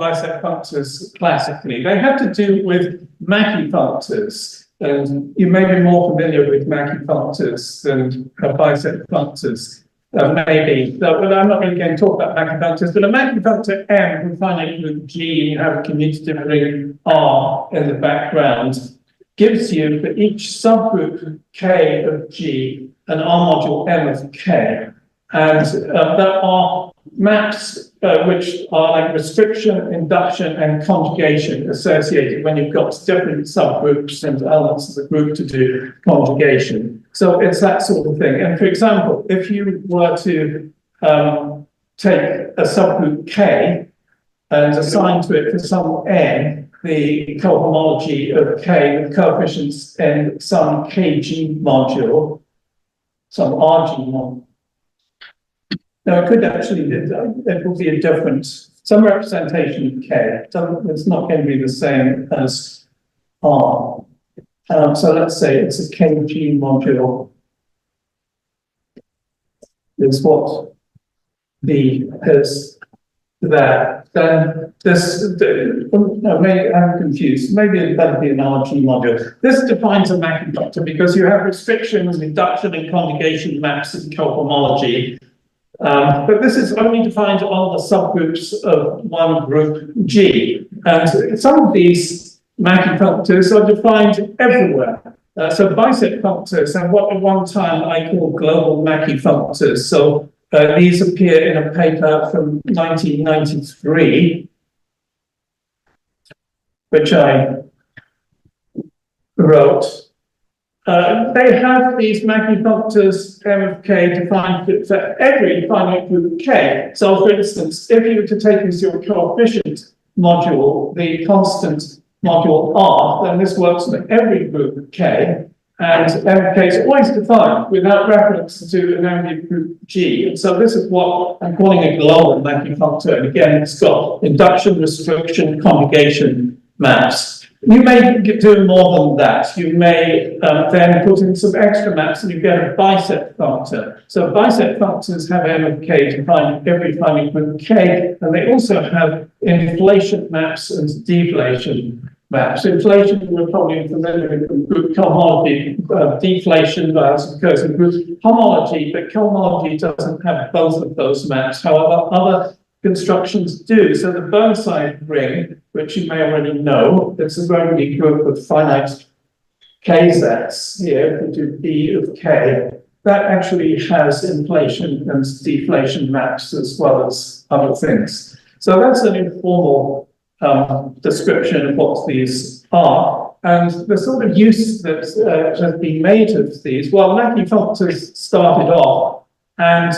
Biset functors classically. They have to do with Mackey functors, and you may be more familiar with Mackey functors than Biset functors. Maybe, well, I'm not really going to talk about Mackey functors, but a Mackey functor M with finite group G, you have a commutative ring R in the background, gives you for each subgroup K of G an R module M of K. And there are maps which are like restriction, induction, and conjugation associated when you've got different subgroups and elements of the group to do conjugation. So it's that sort of thing. And for example, if you were to take a subgroup K and assign to it for some N, the cohomology of K with coefficients in some KG module, some RG module. Now, it could actually, it will be a different, some representation of K. It's not going to be the same as R. So let's say it's a KG module. Is what B is there. Then this, no, maybe I'm confused. Maybe that'll be an RG module. This defines a Mackey functor because you have restrictions, induction, and conjugation maps in cohomology. But this is only defined on the subgroups of one group G. And some of these Mackey functors are defined everywhere. So Biset functors, and what at one time I call global Mackey functors. So these appear in a paper from 1993, which I wrote. They have these Mackey functors M of K defined for every finite group K. So, for instance, if you were to take as your coefficient module the constant module R, then this works for every group K, and M of K is always defined without reference to an ambient group G. And so this is what I'm calling a global Mackey functor. And again, it's got induction, restriction, conjugation maps. You may do more than that. You may then put in some extra maps and you get a Biset functor. So Biset functors have M of K defined every finite group K, and they also have inflation maps and deflation maps. Inflation, you're probably familiar with from group cohomology. Deflation occurs in group homology, but cohomology doesn't have both of those maps. However, other constructions do. So the Burnside ring, which you may already know, it's a Roman group of finite K-sets here, if we do B of K, that actually has inflation and deflation maps as well as other things. So that's an informal description of what these are. And the sort of use that has been made of these, well, Mackey functors started off, and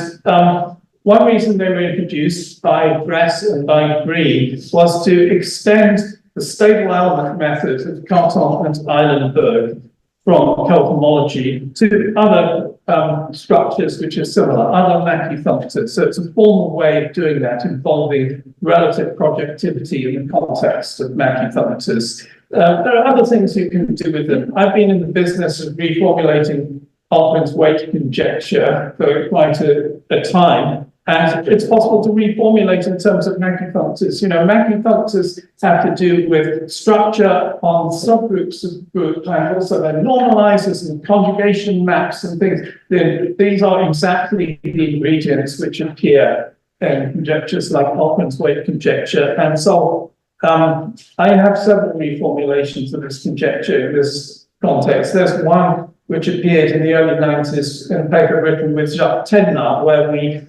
one reason they were introduced by Dress and by Green was to extend the stable element method of Carton and Eilenberg from cohomology to other structures which are similar, other Mackey functors. So it's a formal way of doing that involving relative projectivity in the context of Mackey functors. There are other things you can do with them. I've been in the business of reformulating Altman's weight conjecture for quite a time. And it's possible to reformulate in terms of Mackey functors. You know, Mackey functors have to do with structure on subgroups of group, and also their normalizers and conjugation maps and things. These are exactly the ingredients which appear in conjectures like Altman's weight conjecture. And so I have several reformulations of this conjecture in this context. There's one which appeared in the early 90s in a paper written with Jacques Thévenard, where we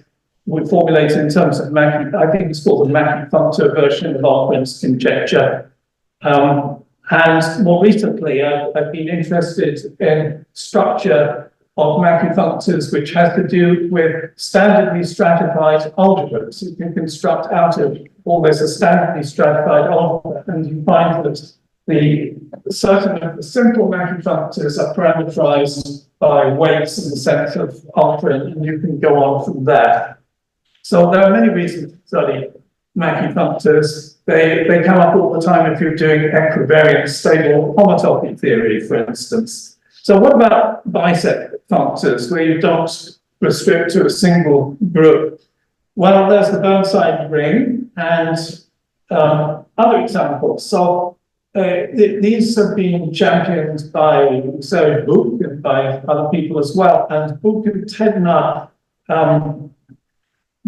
formulate in terms of Mackey, I think it's called the Mackey functor version of Altman's conjecture. And more recently, I've been interested in structure of Mackey functors, which has to do with standardly stratified algebras. You can construct out of all this a standardly stratified algebra, and you find that certain of the simple Mackey functors are parameterized by weights in the sense of Altman, and you can go on from there. So there are many reasons to study Mackey functors. They come up all the time if you're doing equivariant stable homotopy theory, for instance. So what about Biset functors, where you don't restrict to a single group? Well, there's the Burnside ring, and other examples. So these have been championed by Sarah Book and by other people as well. And Book and Tedner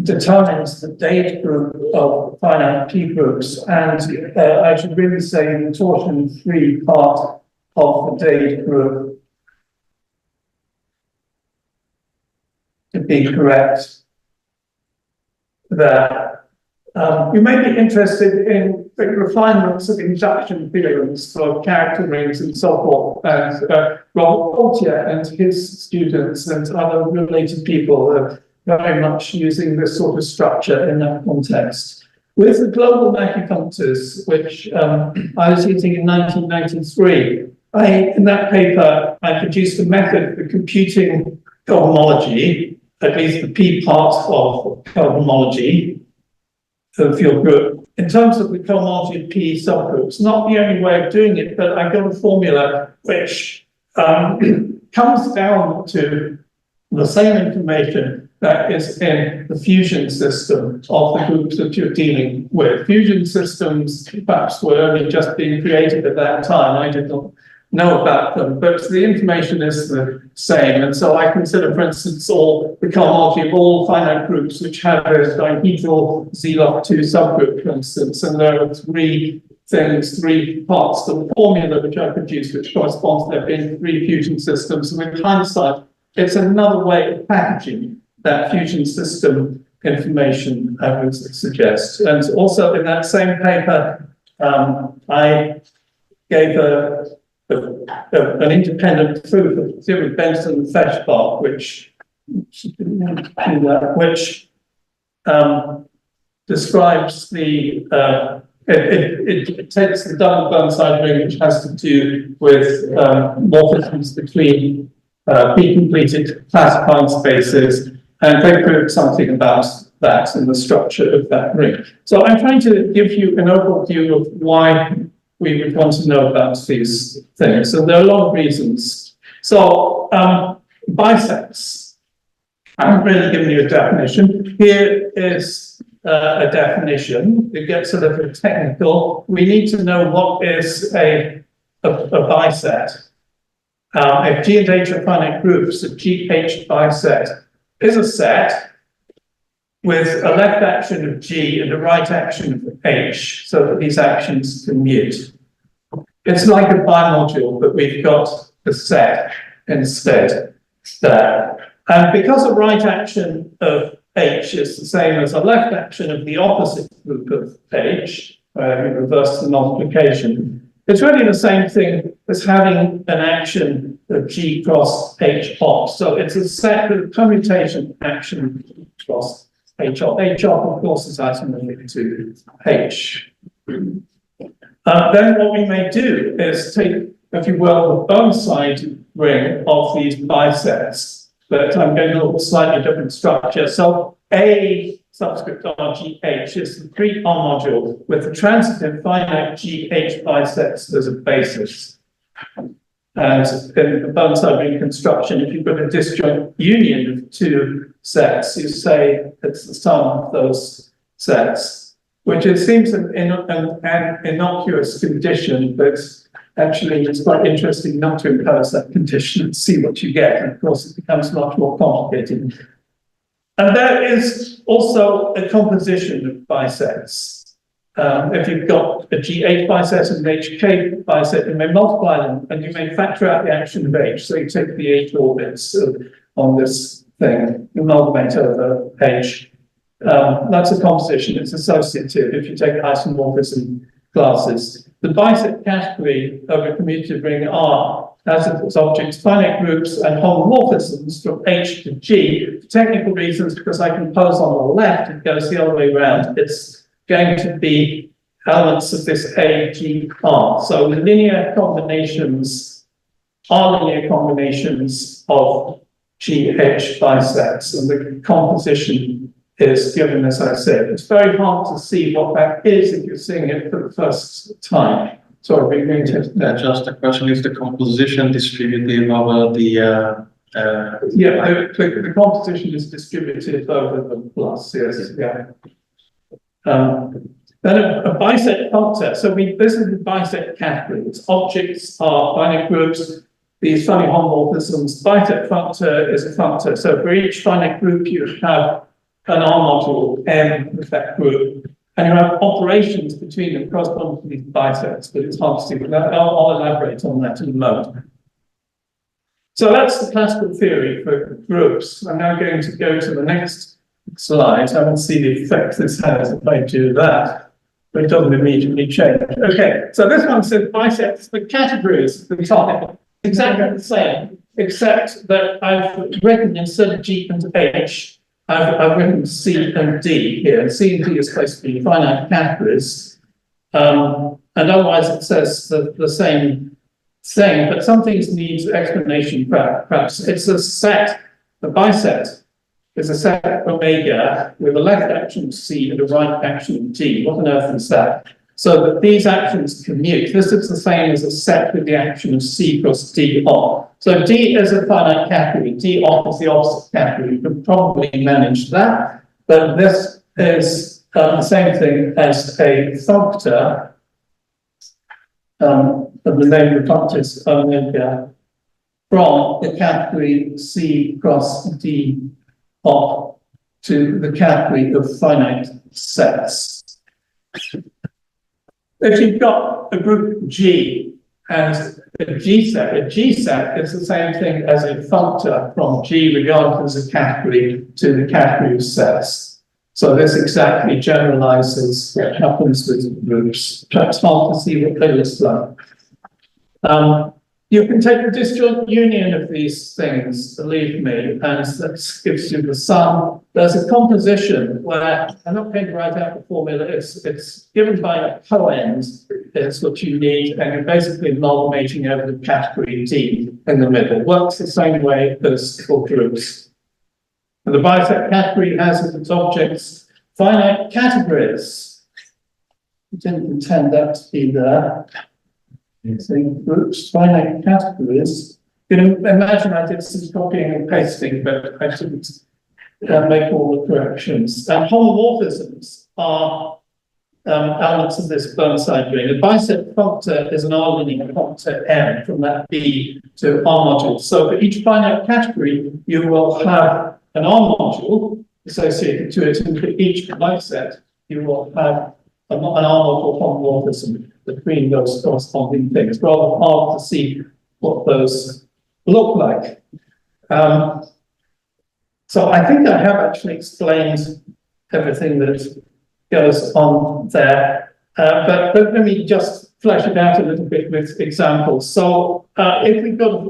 determines the data group of finite P groups. And I should really say in the torsion 3 part of the data group, to be correct, that you may be interested in the refinements of induction theorems for character rings and so forth. And Robert Portier and his students and other related people are very much using this sort of structure in that context. With the global Mackey functors, which I was using in 1993, in that paper, I produced a method for computing cohomology, at least the P part of cohomology of your group. In terms of the cohomology of P subgroups, not the only way of doing it, but I got a formula which comes down to the same information that is in the fusion system of the groups that you're dealing with. Fusion systems perhaps were only just being created at that time. I did not know about them, but the information is the same. And so I consider, for instance, the cohomology of all finite groups which have a dihedral Z-log2 subgroup, for instance, and there are 3 parts to the formula which I produced, which corresponds to there being 3 fusion systems. And with hindsight, it's another way of packaging that fusion system information, I would suggest. And also in that same paper, I gave an independent proof of theory of Benson and Feshbach, which describes it takes the double Burnside ring, which has to do with morphisms between P-completed classifying spaces, and they proved something about that in the structure of that ring. So I'm trying to give you an overview of why we would want to know about these things. And there are a lot of reasons. So bisects, I haven't really given you a definition. Here is a definition. It gets a little technical. We need to know what is a biset. If G and H are finite groups, a GH biset is a set with a left action of G and a right action of H, so that these actions commute. It's like a bimodule, but we've got the set instead there. And because a right action of H is the same as a left action of the opposite group of H, where we reverse the multiplication, it's really the same thing as having an action of G cross H op. So it's a set of permutation action cross H op. H op, of course, is isomorphic to H. Then what we may do is take, if you will, the Burnside ring of these bisets, but I'm going to look at a slightly different structure. So A subscript RGH is the pre-R module with the transitive finite GH bisets as a basis. And in the Burnside ring construction, if you've got a disjoint union of 2 sets, you say it's the sum of those sets, which it seems an innocuous condition, but actually it's quite interesting not to impose that condition and see what you get. And of course, it becomes much more complicated. And there is also a composition of bisets. If you've got a GH biset and an HK biset, you may multiply them and you may factor out the action of H. So you take the H orbits on this thing, you amalgamate over H. That's a composition, it's associative if you take isomorphism classes. The biset category of a commutative ring R has its objects finite groups and homomorphisms from H to G. For technical reasons, because I compose on the left, it goes the other way around. It's going to be elements of this A, G, R. So the linear combinations are linear combinations of GH bisets, and the composition is given as I said. It's very hard to see what that is if you're seeing it for the first time. Sorry, we're going to just a question: is the composition distributed over the? Yeah, the composition is distributed over the plus. Yes, yeah. Then a biset functor. So this is the biset category. Its objects are finite groups, these funny homomorphisms. Biset functor is a functor. So for each finite group, you have an R module M with that group. And you have operations between them corresponding to these bisets, but it's hard to see. I'll elaborate on that in a moment. So that's the classical theory for groups. I'm now going to go to the next slide. I will see the effect this has if I do that, but it doesn't immediately change. Okay, so this one says bisets, the categories of the topic, exactly the same, except that I've written instead of G and H, I've written C and D here. C and D is supposed to be finite categories, and otherwise it says the same thing, but some things need explanation perhaps. It's a set, a biset is a set omega with a left action of C and a right action of D. What on earth is that? So that these actions commute. This is the same as a set with the action of C plus D off. So D is a finite category. D off is the opposite category. You can probably manage that. But this is the same thing as a functor. The name of the functor is omega from the category C cross D off to the category of finite sets. If you've got a group G and a G set is the same thing as a functor from G regarded as a category to the category of sets. So this exactly generalizes what happens with groups. Perhaps hard to see what they look like. You can take the disjoint union of these things, believe me, and that gives you the sum. There's a composition where, I'm not going to write out the formula, it's given by a coend, is what you need, and you're basically amalgamating over the category D in the middle. Works the same way as for groups. And the biset category has as its objects finite categories. I didn't intend that to be there. Saying groups, finite categories. You know, imagine I did some copying and pasting, but I didn't make all the corrections. And homomorphisms are elements of this Burnside ring. The biset functor is an R linear functor M from that B to R module. So for each finite category, you will have an R module associated to it, and for each biset, you will have an R module homomorphism between those corresponding things. Rather hard to see what those look like. So I think I have actually explained everything that goes on there, but let me just flesh it out a little bit with examples. So if we've got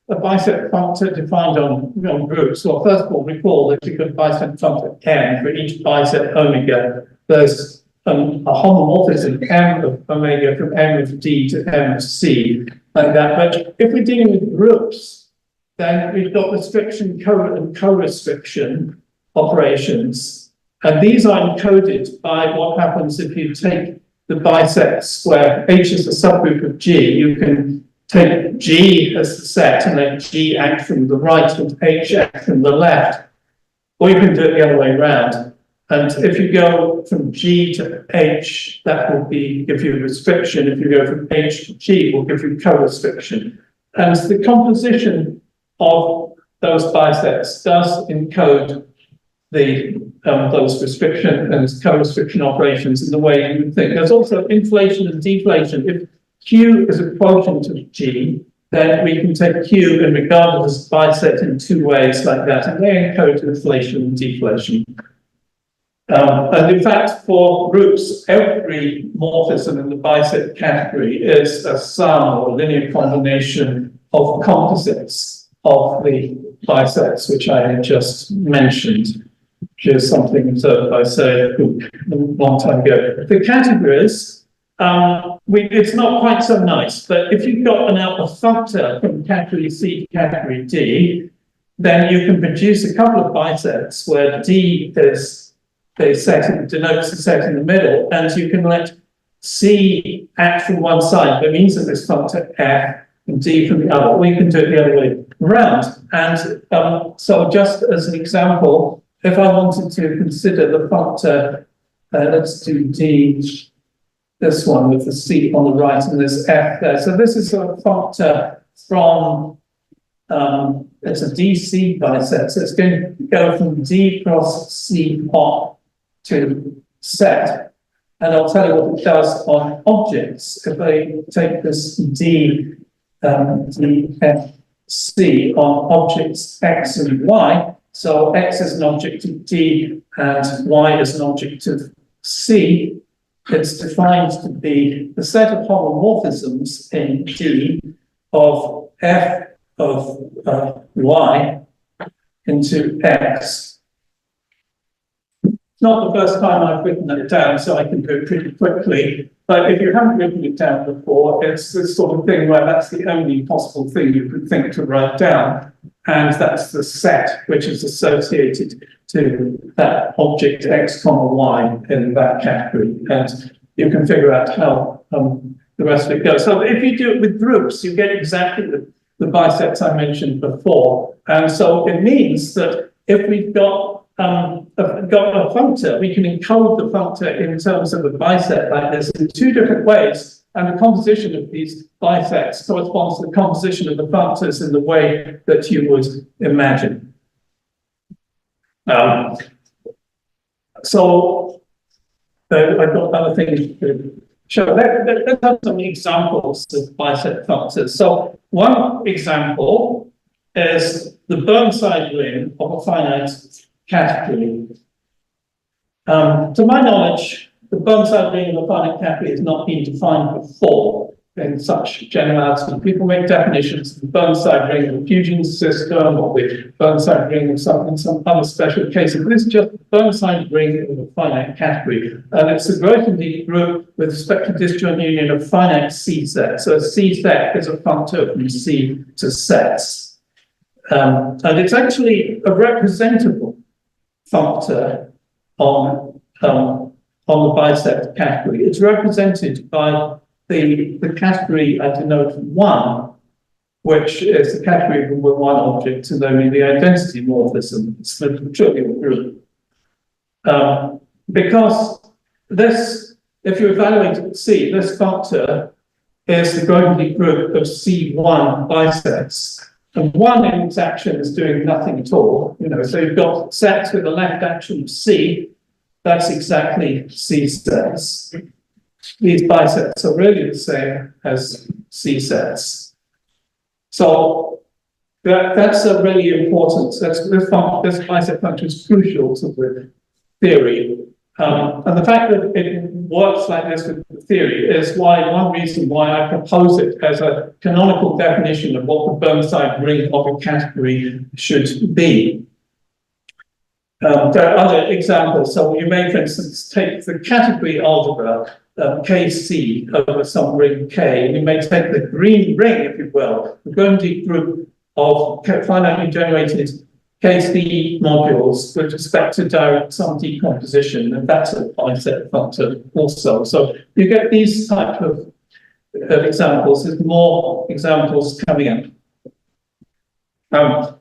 a biset functor defined on groups, well, first of all, recall that you've got a biset functor M for each biset omega. There's a homomorphism M of omega from M of D to M of C, like that. But if we're dealing with groups, then we've got restriction, and co-restriction operations. And these are encoded by what happens if you take the bisets where H is a subgroup of G. You can take G as the set and let G act from the right and H act from the left. Or you can do it the other way around. And if you go from G to H, that will give you restriction. If you go from H to G, it will give you co-restriction. And the composition of those bisets does encode those restriction and co-restriction operations in the way you would think. There's also inflation and deflation. If Q is a quotient of G, then we can take Q and regard it as a biset in two ways like that, and they encode inflation and deflation. And in fact, for groups, every morphism in the biset category is a sum or linear combination of composites of the bisets, which I had just mentioned, which is something observed by, say, a long time ago. The categories, it's not quite so nice, but if you've got a functor from category C to category D, then you can produce a couple of bisets where D is the set, denotes the set in the middle, and you can let C act from one side. That means that this functor F and D from the other, or you can do it the other way around. And so just as an example, if I wanted to consider the functor let's do D, this one with the C on the right and this F there. So this is a functor from, it's a DC biset. So it's going to go from D cross C on to set. And I'll tell you what it does on objects. If I take this D, D, F, C on objects X and Y, so X is an object of D and Y is an object of C, it's defined to be the set of homomorphisms in D of F of Y into X. It's not the first time I've written it down, so I can do it pretty quickly. But if you haven't written it down before, it's this sort of thing where that's the only possible thing you could think to write down. And that's the set which is associated to that object X, Y in that category. And you can figure out how the rest of it goes. So if you do it with groups, you get exactly the bisets I mentioned before. And so it means that if we've got a functor, we can encode the functor in terms of a biset like this in two different ways, and the composition of these bisets corresponds to the composition of the functors in the way that you would imagine. So I've got other things to show. Let's have some examples of biset functors. So one example is the Burnside ring of a finite category. To my knowledge, the Burnside ring of a finite category has not been defined before in such generality. People make definitions of the Burnside ring of a fusion system or the Burnside ring of some other special cases, but it's just the Burnside ring of a finite category. And it's a Grothendieck group with respect to disjoint union of finite C sets. So a C set is a functor from C to sets. And it's actually a representable functor on the biset category. It's represented by the category I denote 1, which is the category where one object is only the identity morphism. It's the trivial group. Because this, if you evaluate C, this functor is the Grothendieck group of C1 bisets. And 1 in its action is doing nothing at all. So you've got sets with a left action of C. That's exactly C sets. These bisets are really the same as C sets. So that's a really important, this biset function is crucial to the theory. And the fact that it works like this with the theory is one reason why I propose it as a canonical definition of what the Burnside ring of a category should be. There are other examples. So you may, for instance, take the category algebra, KC over some ring K, and you may take the green ring, if you will, the Grothendieck group of finitely generated KC modules with respect to direct sum decomposition, and that's a biset functor also. So you get these type of examples. There's more examples coming up.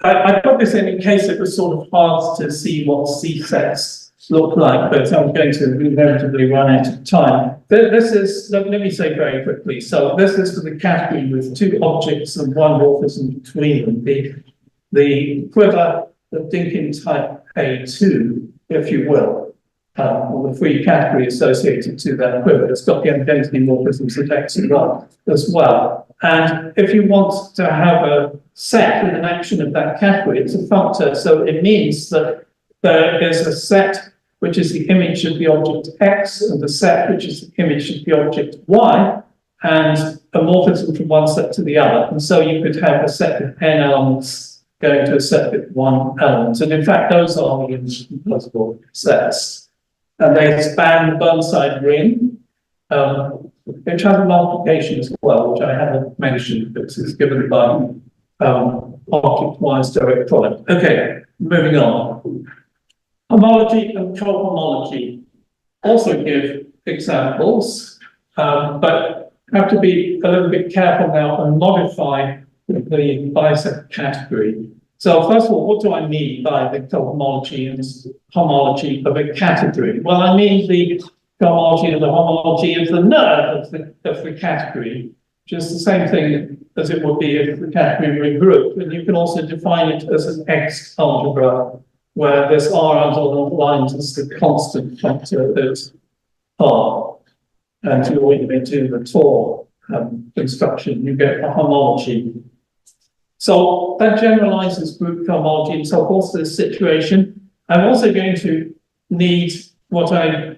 I put this in case it was sort of hard to see what C sets look like, but I'm going to inevitably run out of time. This is, let me say very quickly, so this is for the category with two objects and one morphism between them. The quiver of Dinkin type A2, if you will, or the free category associated to that quiver. It's got the identity morphisms of X and Y as well. And if you want to have a set with an action of that category, it's a functor. So it means that there is a set which is the image of the object X and the set which is the image of the object Y, and a morphism from one set to the other. And so you could have a set of n elements going to a set with one element. And in fact, those are the impossible sets. And they span the Burnside ring, which has a multiplication as well, which I haven't mentioned, but it's given by object-wise direct product. Okay, moving on. Homology and cohomology also give examples, but have to be a little bit careful now and modify the biset category. So first of all, what do I mean by the cohomology and homology of a category? Well, I mean the cohomology and the homology of the nerve of the category, which is the same thing as it would be if the category were a group. And you can also define it as an X algebra, where this R underlined as the constant factor that R. And when you do the Tor construction, you get a homology. So that generalizes group cohomology and so forth to this situation. I'm also going to need what I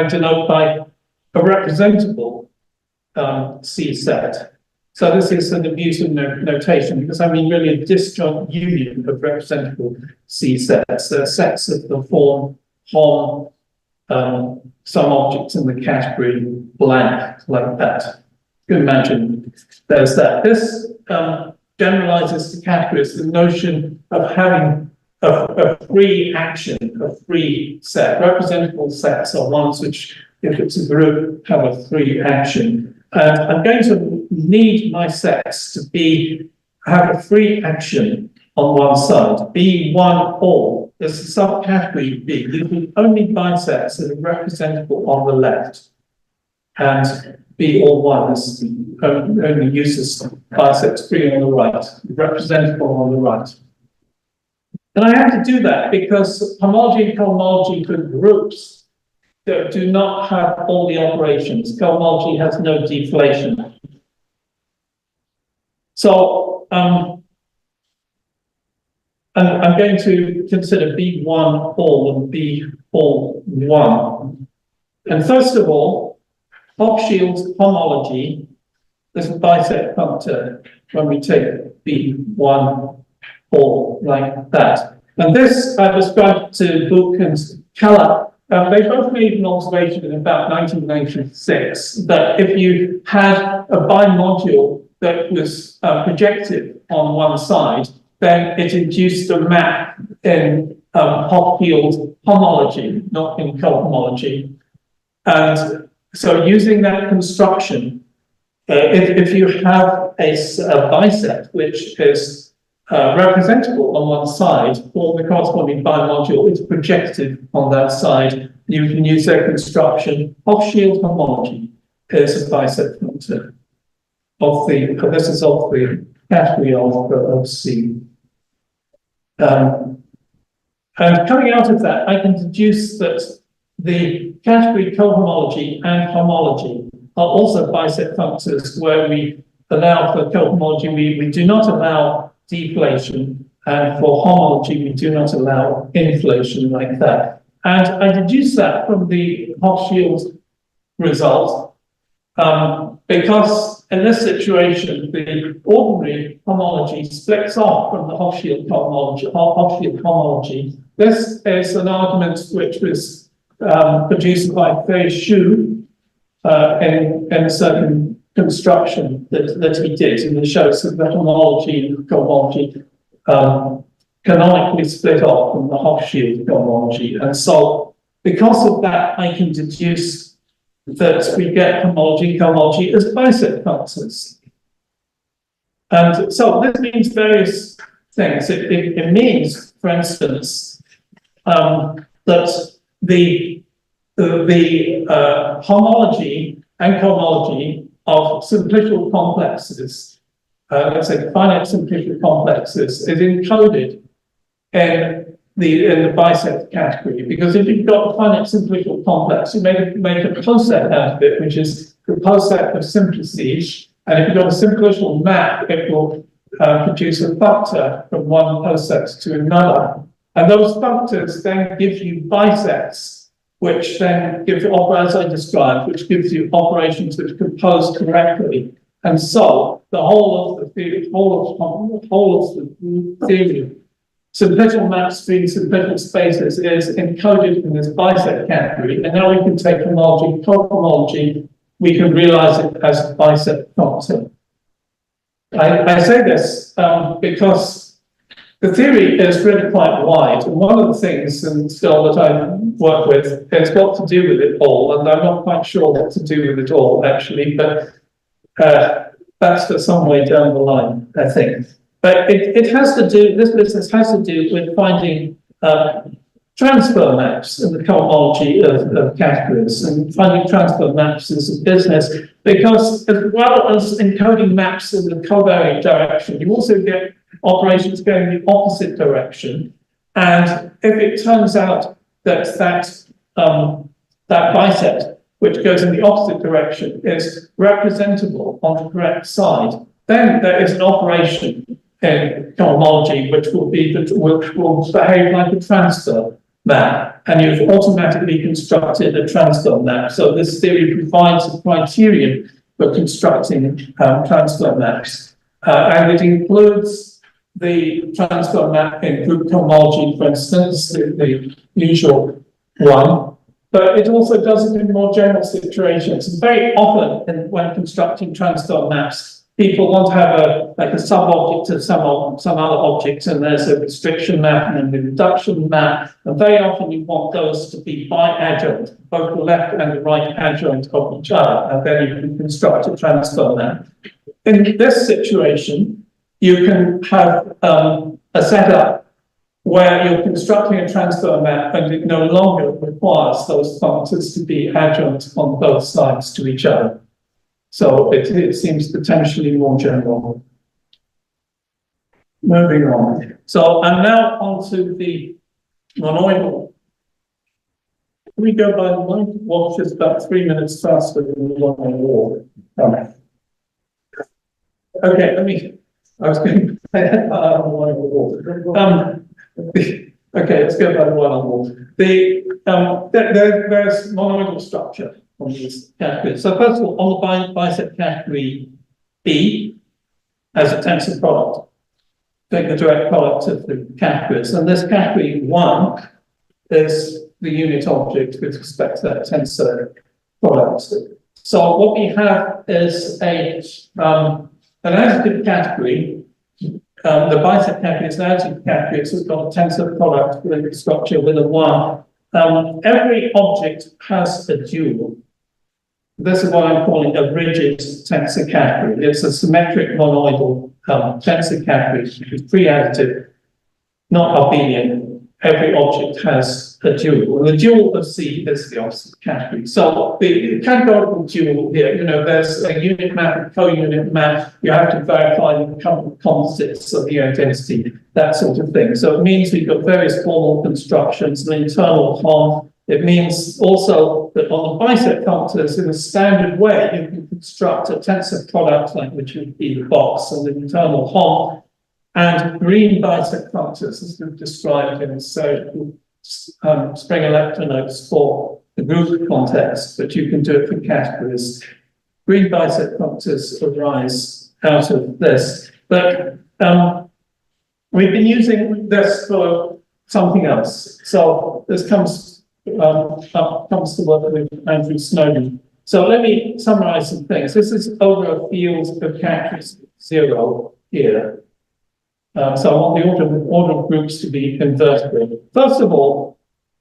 denote by a representable C set. So this is an abusive notation because I mean really a disjoint union of representable C sets. They're sets of the form hom, some objects in the category blank, like that. You can imagine there's that. This generalizes to categories the notion of having a free action, a free set. Representable sets are ones which, if it's a group, have a free action. And I'm going to need my sets to have a free action on one side, B1 all. There's a subcategory B. You can only bisets that are representable on the left. And B all one is only uses bisets free on the right, representable on the right. And I have to do that because homology and cohomology for groups that do not have all the operations. Cohomology has no deflation. So I'm going to consider B1 all and B all one. And first of all, Hochschild homology is a biset functor when we take B1 all like that. And this I described to Book and Keller. They both made an observation in about 1996 that if you had a bimodule that was projected on one side, then it induced a map in Hochschild homology, not in cohomology. And so using that construction, if you have a biset which is representable on one side, or the corresponding bimodule is projected on that side, you can use their construction. Hochschild homology is a biset functor of the category of C. And coming out of that, I can deduce that the category cohomology and homology are also biset functors where we allow for cohomology, we do not allow deflation, and for homology, we do not allow inflation like that. And I deduce that from the Hochschild result, because in this situation, the ordinary homology splits off from the Hochschild homology. This is an argument which was produced by Fei-Shu in a certain construction that he did, and it shows that the homology and cohomology canonically split off from the Hochschild cohomology. And so because of that, I can deduce that we get homology and cohomology as biset functors. And so this means various things. It means, for instance, that the homology and cohomology of simplicial complexes, let's say finite simplicial complexes, is encoded in the biset category. Because if you've got a finite simplicial complex, you make a coset out of it, which is the coset of simplices. And if you've got a simplicial map, it will produce a functor from one coset to another. And those functors then give you bisets, which then give you, as I described, which gives you operations which compose correctly. And so the whole of the theory, simplicial maps being simplicial spaces is encoded in this biset category. And now we can take homology, cohomology, we can realize it as a biset functor. I say this because the theory is really quite wide, and one of the things, and still that I work with, has got to do with it all, and I'm not quite sure what to do with it all, actually, but that's for some way down the line, I think. But it has to do, this business has to do with finding transfer maps in the cohomology of categories. And finding transfer maps is a business because as well as encoding maps in the covariant direction, you also get operations going in the opposite direction. And if it turns out that that biset, which goes in the opposite direction, is representable on the correct side, then there is an operation in cohomology which will behave like a transfer map, and you've automatically constructed a transfer map. So this theory provides a criterion for constructing transfer maps, and it includes the transfer map in group cohomology, for instance, the usual one, but it also does it in more general situations. And very often, when constructing transfer maps, people want to have a sub-object of some other object, and there's a restriction map and a reduction map. And very often you want those to be bi-adjoint, both the left and the right adjoint of each other, and then you can construct a transfer map. In this situation, you can have a setup where you're constructing a transfer map and it no longer requires those functors to be adjoint on both sides to each other. So it seems potentially more general. Moving on. So I'm now on to the monoidal. We go by the light watch is about 3 minutes faster than the one I walk. Okay, I was going to say okay, let's go by the one on wall. There's monoidal structure on these categories. So first of all, on the biset category B as a tensor product, take the direct product of the categories. And this category 1 is the unit object with respect to that tensor product. So what we have is an additive category. The biset category is an additive category, so it's got a tensor product with a structure with a 1. Every object has a dual. This is what I'm calling a rigid tensor category. It's a symmetric monoidal tensor category, which is pre-additive, not abelian. Every object has a dual. And the dual of C is the opposite category. So the categorical dual here, there's a unit map and co-unit map. You have to verify the composites of the identity, that sort of thing. So it means we've got various formal constructions, an internal HOM. It means also that on the biset functors, in a standard way, you can construct a tensor product, like which would be the box and the internal HOM, and green biset functors, as we've described in spring electronotes for the group context, but you can do it for categories. Green biset functors arise out of this, but we've been using this for something else. So this comes to work with Andrew Snowden. So let me summarize some things. This is over a field of categories 0 here. So I want the order of groups to be invertible. First of all,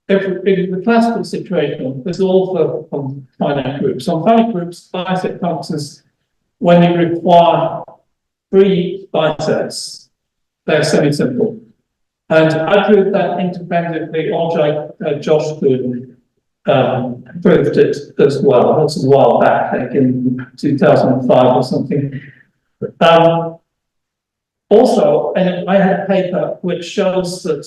if in the classical situation, this is all for finite groups. On finite groups, biset functors, when you require 3 bisets, they're semi-simple. And I proved that independently, or Josh Kuhn proved it as well. That's a while back, like in 2005 or something. Also, and I had a paper which shows that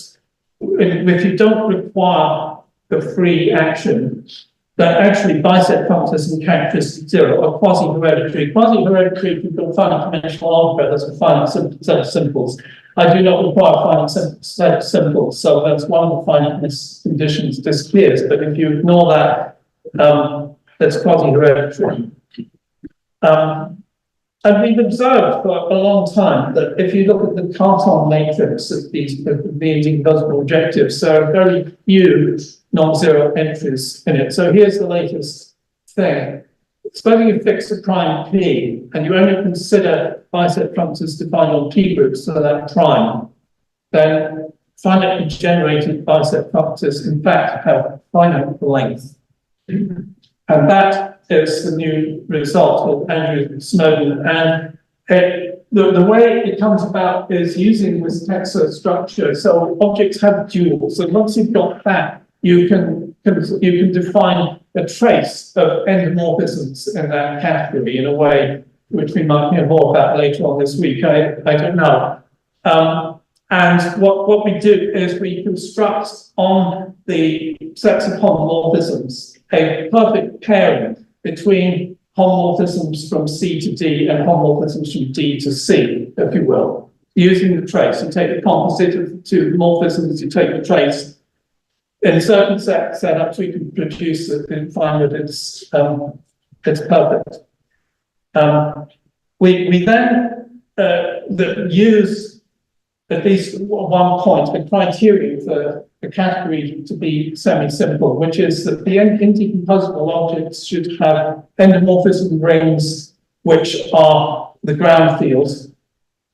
if you don't require the free action, that actually biset functors and characteristic 0 are quasi-hereditary. Quasi-hereditary, if you've got a finite dimensional algebra, that's a finite set of simples. I do not require a finite set of simples, so that's one of the finiteness conditions disappears. But if you ignore that, that's quasi-hereditary. And we've observed for a long time that if you look at the Cartan matrix of the indivisible objectives, there are very few non-zero entries in it. So here's the latest thing. Supposing you fix a prime P and you only consider biset functors defined on P groups for that prime, then finitely generated biset functors in fact have finite length. And that is the new result of Andrew Snowden, and it the way it comes about is using this tensor structure. So objects have duals, and once you've got that, you can define a trace of endomorphisms in that category in a way which we might hear more about later on this week. I don't know. And what we do is we construct on the sets of homomorphisms a perfect pairing between homomorphisms from C to D and homomorphisms from D to C, if you will, using the trace. You take the composite of two morphisms, you take the trace. In certain setups, we can produce it and find that it's perfect. We then use at least one point a criteria for the category to be semi-simple, which is that the indecomposable objects should have endomorphism rings which are the ground fields,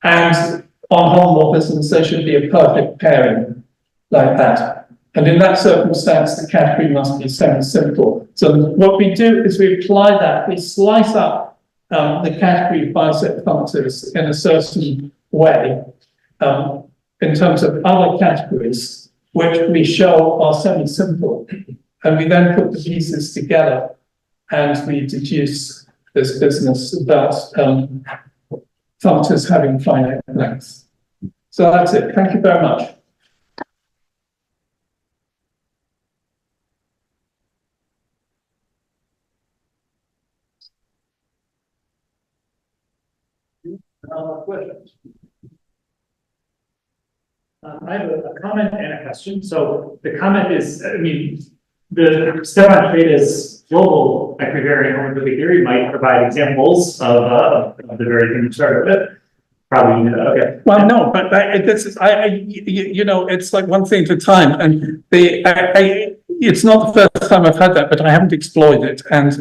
and on homomorphisms there should be a perfect pairing like that. And in that circumstance, the category must be semi-simple. So what we do is we apply that, we slice up the category of Biset functors in a certain way in terms of other categories, which we show are semi-simple. And we then put the pieces together and we deduce this business about functors having finite lengths. So that's it. Thank you very much. Questions? I have a comment and a question. So the comment is, I mean, the Stefan Freda's global equivariant homology theory might provide examples of the very thing you started with. Probably, okay. Well, no, but this is, you know, it's like one thing at a time, and it's not the first time I've had that, but I haven't explored it. And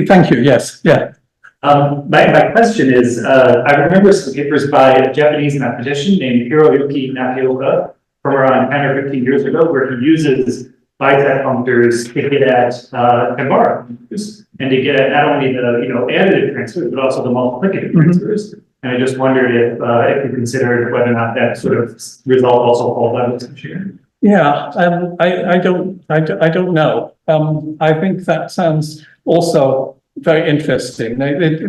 thank you. Yes, yeah. My question is, I remember some papers by a Japanese mathematician named Hiroyuki Nakioka from around 10 or 15 years ago, where he uses Biset functors to get at Kanbara functors, and to get at not only the additive transfers, but also the multiplicative transfers. And I just wondered if you considered whether or not that sort of result also falls out of discussion. Yeah, I don't know. I think that sounds also very interesting.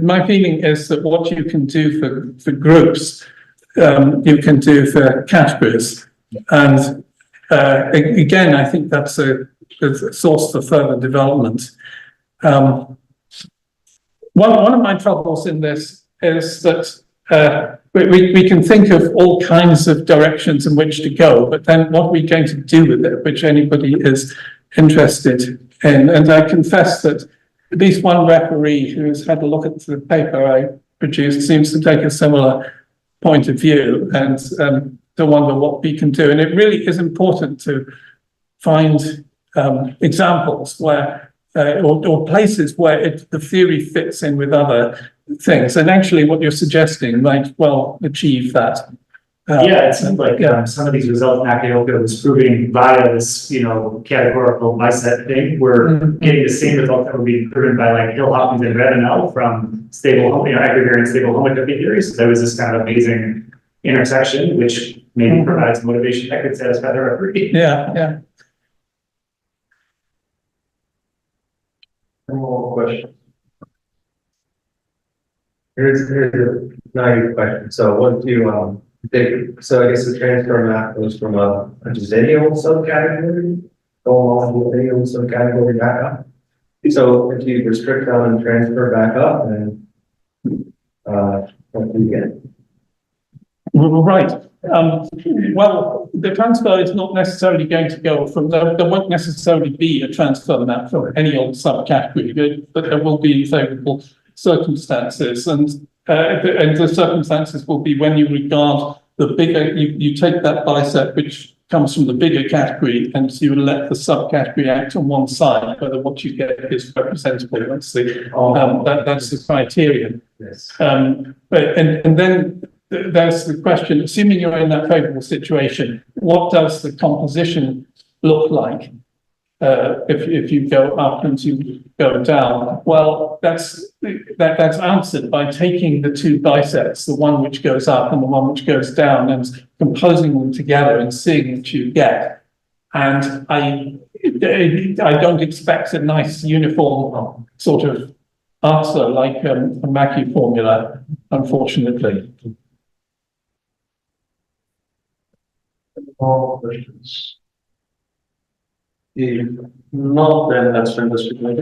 My feeling is that what you can do for groups, you can do for categories. And again, I think that's a source for further development. One of my troubles in this is that we can think of all kinds of directions in which to go, but then what are we going to do with it, which anybody is interested in? And I confess that at least one referee who has had a look at the paper I produced seems to take a similar point of view and to wonder what we can do. And it really is important to find examples where, or places where the theory fits in with other things. And actually what you're suggesting might well achieve that. Yeah, it seems like some of these results Nakioka was proving via this, categorical Biset thing. We're getting the same results that were being proven by like Hill, Hopkins, and Revenel from stable, equivariant stable homology theories. So there was this kind of amazing intersection, which maybe provides motivation that could satisfy the referee. Yeah. One more question. Here's a naive question. So once you so I guess the transfer map goes from a decennial subcategory, cohomology lineal subcategory back up. So if you restrict down and transfer back up, then what do you get? Right. Well, the transfer is not necessarily going to go from, there won't necessarily be a transfer map from any old subcategory, but there will be favorable circumstances. And the circumstances will be when you regard the bigger, you take that biset which comes from the bigger category and you let the subcategory act on one side, whether what you get is representable. That's the criterion. Yes. But then there's the question, assuming you're in that favorable situation, what does the composition look like if you go up and you go down? Well, that's that's answered by taking the two bisets, the one which goes up and the one which goes down, and composing them together and seeing what you get. And I don't expect a nice uniform sort of answer like a Mackey formula, unfortunately. More questions? If not, then let's end this with my